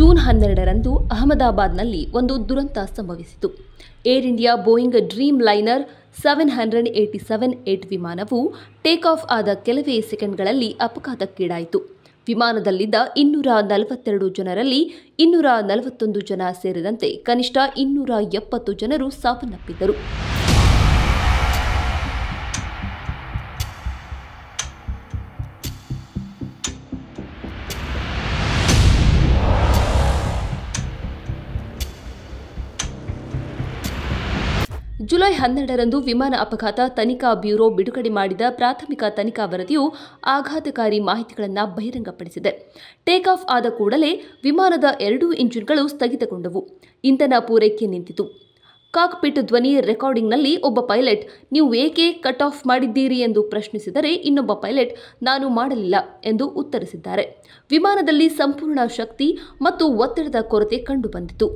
June 12ರಂದು ಅಹಮದಾಬಾದ್ನಲ್ಲಿ ಒಂದು ದುರಂತ ಸಂಭವಿಸಿತು. Air India Boeing dream liner 787 ವಿಮಾನವು ಟೇಕ್ ಆಫ್ ಆದ ಕೆಲವೇ ಸೆಕೆಂಡ್ಗಳಲ್ಲಿ ಅಪಘಾತಕ್ಕೀಡಾಯಿತು. ವಿಮಾನದಲ್ಲಿದ್ದ 242 ಜನರಲ್ಲಿ 241 ಜನ ಸೇರಿದಂತೆ ಕನಿಷ್ಠ 270 ಜನರು ಸಾವನ್ನಪ್ಪಿದ್ದರು. ಜುಲೈ 12ರಂದು ವಿಮಾನ ಅಪಘಾತ ತನಿಖಾ ಬ್ಯೂರೋ ಬಿಡುಗಡೆ ಮಾಡಿದ ಪ್ರಾಥಮಿಕ ತನಿಖಾ ವರದಿಯು ಆಘಾತಕಾರಿ ಮಾಹಿತಿಗಳನ್ನು ಬಹಿರಂಗಪಡಿಸಿದೆ. ಟೇಕ್ ಆಫ್ ಆದ ಕೂಡಲೇ ವಿಮಾನದ 2 ಇಂಜಿನ್ಗಳು ಸ್ಥಗಿತಗೊಂಡವು. ಇಂಧನ ಪೂರೈಕೆ ನಿಂತಿತು. ಕಾಕ್ಪಿಟ್ ಧ್ವನಿ ರೆಕಾರ್ಡಿಂಗ್ನಲ್ಲಿ ಒಬ್ಬ ಪೈಲಟ್, ನೀವು ಏಕೆ ಕಟ್ ಆಫ್ ಮಾಡಿದ್ದೀರಿ ಎಂದು ಪ್ರಶ್ನಿಸಿದರೆ, ಇನ್ನೊಬ್ಬ ಪೈಲಟ್, ನಾನು ಮಾಡಲಿಲ್ಲ ಎಂದು ಉತ್ತರಿಸಿದ್ದಾರೆ. ವಿಮಾನದಲ್ಲಿ ಸಂಪೂರ್ಣ ಶಕ್ತಿ ಮತ್ತು ಒತ್ತಡದ ಕೊರತೆ ಕಂಡುಬಂದಿತು.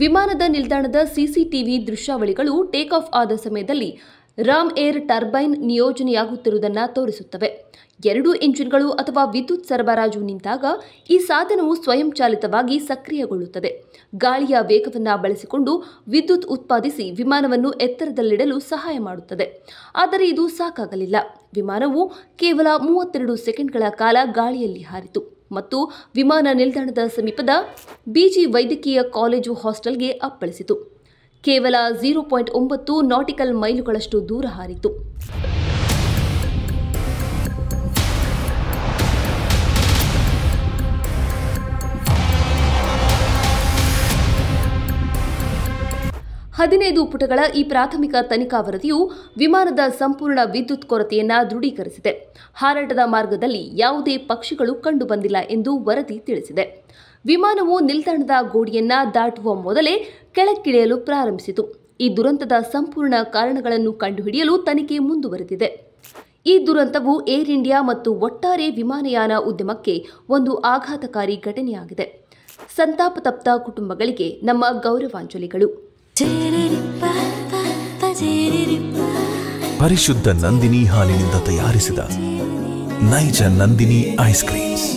ವಿಮಾನದ ನಿಲ್ದಾಣದ ಸಿಸಿಟಿವಿ ದೃಶ್ಯಾವಳಿಗಳು ಟೇಕ್ ಆಫ್ ಆದ ಸಮಯದಲ್ಲಿ ರಾಮ್ ಏರ್ ಟರ್ಬೈನ್ ನಿಯೋಜನೆಯಾಗುತ್ತಿರುವುದನ್ನು ತೋರಿಸುತ್ತವೆ. 2 ಇಂಜಿನ್ಗಳು ಅಥವಾ ವಿದ್ಯುತ್ ಸರಬರಾಜು ನಿಂತಾಗ ಈ ಸಾಧನವು ಸ್ವಯಂಚಾಲಿತವಾಗಿ ಸಕ್ರಿಯಗೊಳ್ಳುತ್ತದೆ. ಗಾಳಿಯ ವೇಗವನ್ನು ಬಳಸಿಕೊಂಡು ವಿದ್ಯುತ್ ಉತ್ಪಾದಿಸಿ ವಿಮಾನವನ್ನು ಎತ್ತರದಲ್ಲಿಡಲು ಸಹಾಯ ಮಾಡುತ್ತದೆ. ಆದರೆ ಇದು ಸಾಕಾಗಲಿಲ್ಲ. ವಿಮಾನವು ಕೇವಲ 32 ಸೆಕೆಂಡ್ಗಳ ಕಾಲ ಗಾಳಿಯಲ್ಲಿ ಹಾರಿತು ಮತ್ತು ವಿಮಾನ ನಿಲ್ದಾಣದ ಸಮೀಪದ ಬಿಜಿ ವೈದ್ಯಕೀಯ ಕಾಲೇಜು ಹಾಸ್ಟೆಲ್ಗೆ ಅಪ್ಪಳಿಸಿತು. ಕೇವಲ 0.9 ನಾಟಿಕಲ್ ಮೈಲುಗಳಷ್ಟು ದೂರ ಹಾರಿತು. ಹದಿನೈದು ಪುಟಗಳ ಈ ಪ್ರಾಥಮಿಕ ತನಿಖಾ ವರದಿಯು ವಿಮಾನದ ಸಂಪೂರ್ಣ ವಿದ್ಯುತ್ ಕೊರತೆಯನ್ನು ದೃಢೀಕರಿಸಿದೆ. ಹಾರಾಟದ ಮಾರ್ಗದಲ್ಲಿ ಯಾವುದೇ ಪಕ್ಷಿಗಳು ಕಂಡುಬಂದಿಲ್ಲ ಎಂದು ವರದಿ ತಿಳಿಸಿದೆ. ವಿಮಾನವು ನಿಲ್ದಾಣದ ಗೋಡೆಯನ್ನು ದಾಟುವ ಮೊದಲೇ ಕೆಳಕ್ಕಿಳಿಯಲು ಪ್ರಾರಂಭಿಸಿತು. ಈ ದುರಂತದ ಸಂಪೂರ್ಣ ಕಾರಣಗಳನ್ನು ಕಂಡುಹಿಡಿಯಲು ತನಿಖೆ ಮುಂದುವರೆದಿದೆ. ಈ ದುರಂತವು ಏರ್ ಇಂಡಿಯಾ ಮತ್ತು ಒಟ್ಟಾರೆ ವಿಮಾನಯಾನ ಉದ್ಯಮಕ್ಕೆ ಒಂದು ಆಘಾತಕಾರಿ ಘಟನೆಯಾಗಿದೆ. ಸಂತಾಪತಪ್ತ ಕುಟುಂಬಗಳಿಗೆ ನಮ್ಮ ಗೌರವಾಂಜಲಿಗಳು. ಪರಿಶುದ್ಧ ನಂದಿನಿ ಹಾಲಿನಿಂದ ತಯಾರಿಸಿದ ನೈಜ ನಂದಿನಿ ಐಸ್ ಕ್ರೀಮ್ಸ್.